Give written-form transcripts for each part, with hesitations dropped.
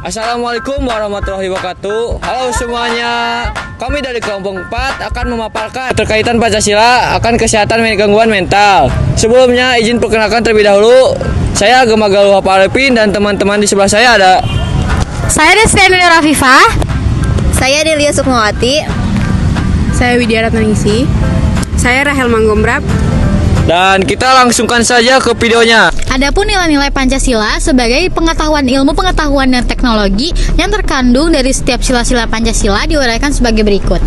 Assalamualaikum warahmatullahi wabarakatuh. Halo semuanya. Kami dari kelompok 4 akan memaparkan terkaitan Pancasila akan kesehatan gangguan mental. Sebelumnya izin perkenalkan terlebih dahulu. Saya Gema Galuh Arifin dan teman-teman di sebelah saya ada. Saya Destiani Rafifah. Saya Delia Sukmawati. Saya Widya Ratnaningsih. Saya Rahel Manggombrap. Dan kita langsungkan saja ke videonya. Adapun nilai-nilai Pancasila sebagai pengetahuan ilmu pengetahuan dan teknologi yang terkandung dari setiap sila-sila Pancasila diuraikan sebagai berikut.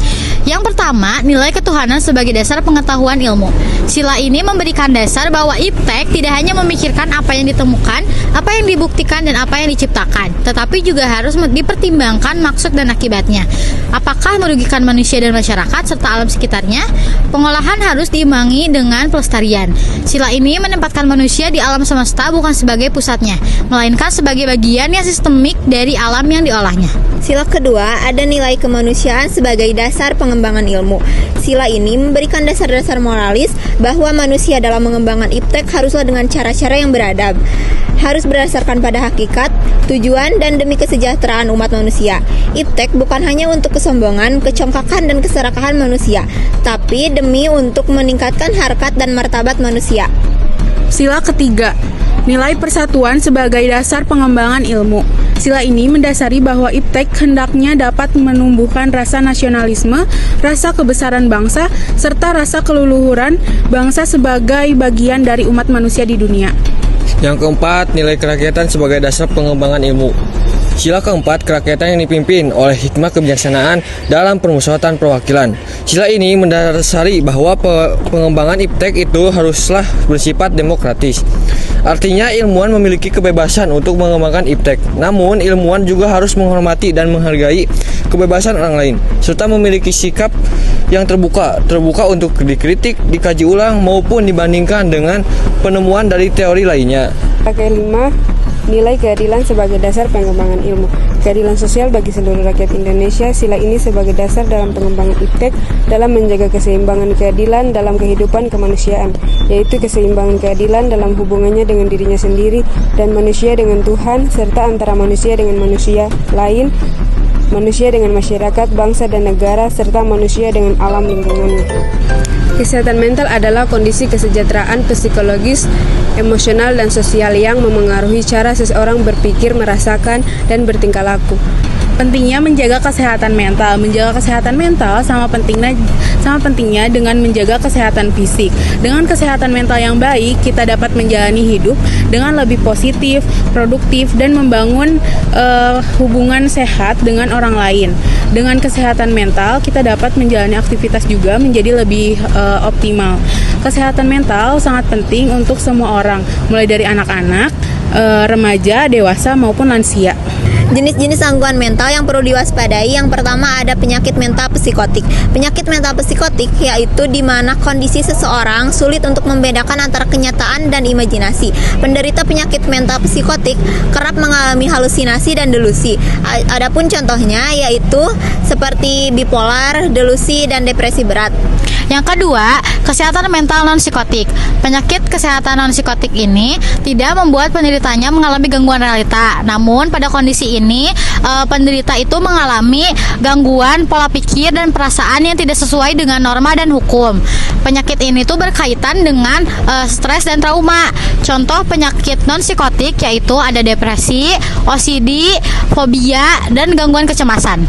Yang pertama, nilai ketuhanan sebagai dasar pengetahuan ilmu. Sila ini memberikan dasar bahwa iptek tidak hanya memikirkan apa yang ditemukan, apa yang dibuktikan dan apa yang diciptakan, tetapi juga harus dipertimbangkan maksud dan akibatnya. Apakah merugikan manusia dan masyarakat serta alam sekitarnya? Pengolahan harus diimbangi dengan pelestarian. Sila ini menempatkan manusia di alam semesta bukan sebagai pusatnya, melainkan sebagai bagian yang sistemik dari alam yang diolahnya. Sila kedua, ada nilai kemanusiaan sebagai dasar pengembangan ilmu. Sila ini memberikan dasar-dasar moralis bahwa manusia dalam mengembangkan iptek haruslah dengan cara-cara yang beradab, harus berdasarkan pada hakikat, tujuan, dan demi kesejahteraan umat manusia. Iptek bukan hanya untuk kesombongan, kecongkakan, dan keserakahan manusia, tapi demi untuk meningkatkan harkat dan martabat manusia. Sila ketiga, nilai persatuan sebagai dasar pengembangan ilmu. Sila ini mendasari bahwa iptek hendaknya dapat menumbuhkan rasa nasionalisme, rasa kebesaran bangsa, serta rasa keluluhuran bangsa sebagai bagian dari umat manusia di dunia. Yang keempat, nilai kerakyatan sebagai dasar pengembangan ilmu. Sila keempat, kerakyatan yang dipimpin oleh hikmah kebijaksanaan dalam permusyawaratan perwakilan. Sila ini mendasari bahwa pengembangan iptek itu haruslah bersifat demokratis. Artinya ilmuwan memiliki kebebasan untuk mengembangkan iptek. Namun ilmuwan juga harus menghormati dan menghargai kebebasan orang lain, serta memiliki sikap yang terbuka untuk dikritik, dikaji ulang maupun dibandingkan dengan penemuan dari teori lainnya. Kelima, nilai keadilan sebagai dasar pengembangan ilmu. Keadilan sosial bagi seluruh rakyat Indonesia. Sila ini sebagai dasar dalam pengembangan iptek dalam menjaga keseimbangan keadilan dalam kehidupan kemanusiaan, yaitu keseimbangan keadilan dalam hubungannya dengan dirinya sendiri dan manusia dengan Tuhan, serta antara manusia dengan manusia lain, manusia dengan masyarakat, bangsa dan negara, serta manusia dengan alam lingkungannya. Kesehatan mental adalah kondisi kesejahteraan psikologis, emosional, dan sosial yang memengaruhi cara seseorang berpikir, merasakan, dan bertingkah laku. Pentingnya menjaga kesehatan mental. Menjaga kesehatan mental sama pentingnya dengan menjaga kesehatan fisik. Dengan kesehatan mental yang baik, kita dapat menjalani hidup dengan lebih positif, produktif, dan membangun hubungan sehat dengan orang lain. Dengan kesehatan mental, kita dapat menjalani aktivitas juga menjadi lebih optimal. Kesehatan mental sangat penting untuk semua orang, mulai dari anak-anak, remaja, dewasa, maupun lansia. Jenis-jenis gangguan mental yang perlu diwaspadai. Yang pertama ada penyakit mental psikotik. Penyakit mental psikotik yaitu di mana kondisi seseorang sulit untuk membedakan antara kenyataan dan imajinasi. Penderita penyakit mental psikotik kerap mengalami halusinasi dan delusi. Adapun contohnya yaitu seperti bipolar, delusi, dan depresi berat. Yang kedua, kesehatan mental non-psikotik. Penyakit kesehatan non-psikotik ini tidak membuat penderitanya mengalami gangguan realita. Namun pada kondisi ini, penderita itu mengalami gangguan pola pikir dan perasaan yang tidak sesuai dengan norma dan hukum. Penyakit ini tuh berkaitan dengan stres dan trauma. Contoh penyakit non-psikotik yaitu ada depresi, OCD, fobia, dan gangguan kecemasan.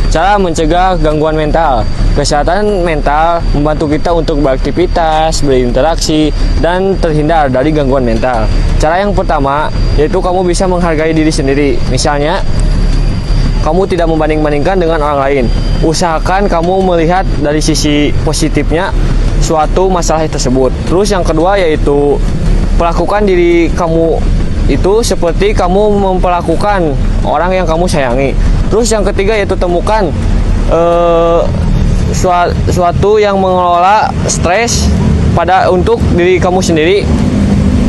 Cara mencegah gangguan mental. Kesehatan mental membantu kita untuk beraktivitas, berinteraksi, dan terhindar dari gangguan mental. Cara yang pertama yaitu kamu bisa menghargai diri sendiri. Misalnya, kamu tidak membanding-bandingkan dengan orang lain. Usahakan kamu melihat dari sisi positifnya suatu masalah tersebut. Terus yang kedua yaitu perlakukan diri kamu itu seperti kamu memperlakukan orang yang kamu sayangi. Terus yang ketiga yaitu temukan suatu yang mengelola stres untuk diri kamu sendiri,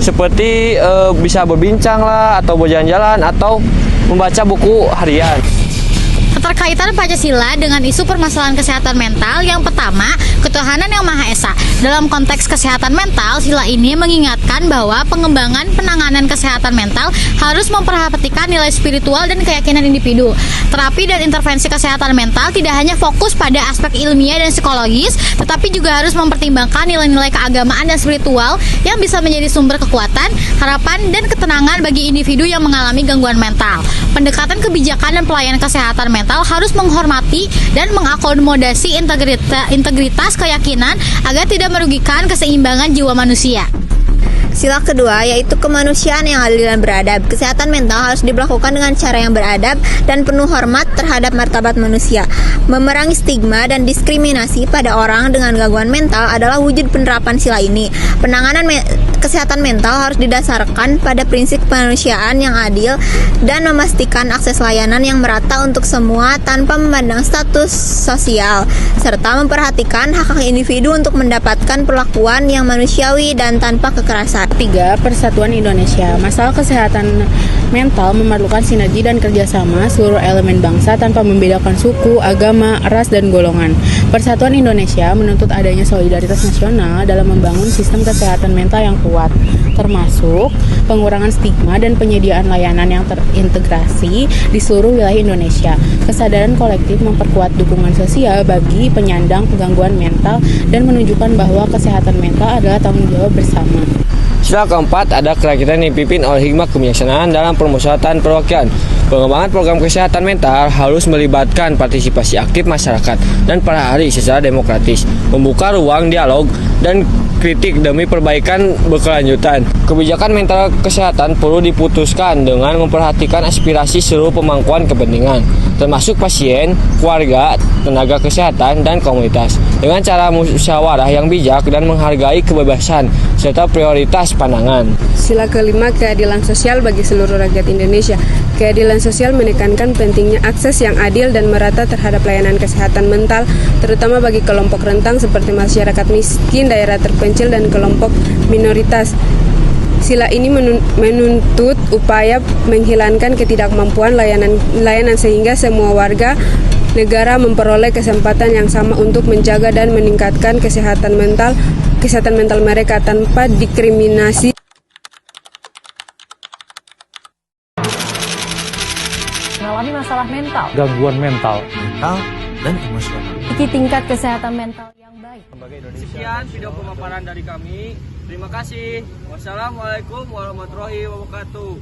seperti bisa berbincang lah, atau berjalan-jalan, atau membaca buku harian. kaitan Pancasila dengan isu permasalahan kesehatan mental. Yang pertama, ketuhanan yang Maha Esa. Dalam konteks kesehatan mental, sila ini mengingatkan bahwa pengembangan penanganan kesehatan mental harus memperhatikan nilai spiritual dan keyakinan individu. Terapi dan intervensi kesehatan mental tidak hanya fokus pada aspek ilmiah dan psikologis, tetapi juga harus mempertimbangkan nilai-nilai keagamaan dan spiritual yang bisa menjadi sumber kekuatan, harapan, dan ketenangan bagi individu yang mengalami gangguan mental. Pendekatan kebijakan dan pelayanan kesehatan mental harus menghormati dan mengakomodasi integritas keyakinan agar tidak merugikan keseimbangan jiwa manusia. Sila kedua yaitu kemanusiaan yang adil dan beradab. Kesehatan mental harus dilakukan dengan cara yang beradab dan penuh hormat terhadap martabat manusia. Memerangi stigma dan diskriminasi pada orang dengan gangguan mental adalah wujud penerapan sila ini. Penanganan kesehatan mental harus didasarkan pada prinsip kemanusiaan yang adil dan memastikan akses layanan yang merata untuk semua tanpa memandang status sosial, serta memperhatikan hak-hak individu untuk mendapatkan perlakuan yang manusiawi dan tanpa kekerasan. 3. Persatuan Indonesia. Masalah kesehatan mental memerlukan sinergi dan kerjasama seluruh elemen bangsa tanpa membedakan suku, agama, ras, dan golongan. Persatuan Indonesia menuntut adanya solidaritas nasional dalam membangun sistem kesehatan mental yang kuat, termasuk pengurangan stigma dan penyediaan layanan yang terintegrasi di seluruh wilayah Indonesia. Kesadaran kolektif memperkuat dukungan sosial bagi penyandang gangguan mental dan menunjukkan bahwa kesehatan mental adalah tanggung jawab bersama. Sila keempat ada kerakyatan yang dipimpin oleh hikmah kebijaksanaan dalam permusyawaratan perwakilan. Pengembangan program kesehatan mental harus melibatkan partisipasi aktif masyarakat dan para ahli secara demokratis, membuka ruang dialog dan kritik demi perbaikan berkelanjutan. Kebijakan mental kesehatan perlu diputuskan dengan memperhatikan aspirasi seluruh pemangkuan kepentingan, termasuk pasien, keluarga, tenaga kesehatan, dan komunitas, dengan cara musyawarah yang bijak dan menghargai kebebasan serta prioritas pandangan. Sila kelima, keadilan sosial bagi seluruh rakyat Indonesia. Keadilan sosial menekankan pentingnya akses yang adil dan merata terhadap layanan kesehatan mental, terutama bagi kelompok rentan seperti masyarakat miskin, daerah terpencil, dan kelompok minoritas. Sila ini menuntut upaya menghilangkan ketidakmampuan layanan sehingga semua warga negara memperoleh kesempatan yang sama untuk menjaga dan meningkatkan kesehatan mental mereka tanpa diskriminasi. Mengalami masalah mental, gangguan mental, dan emosional. memiliki tingkat kesehatan mental yang baik. Sekian video pemaparan dari kami. Terima kasih. Wassalamualaikum warahmatullahi wabarakatuh.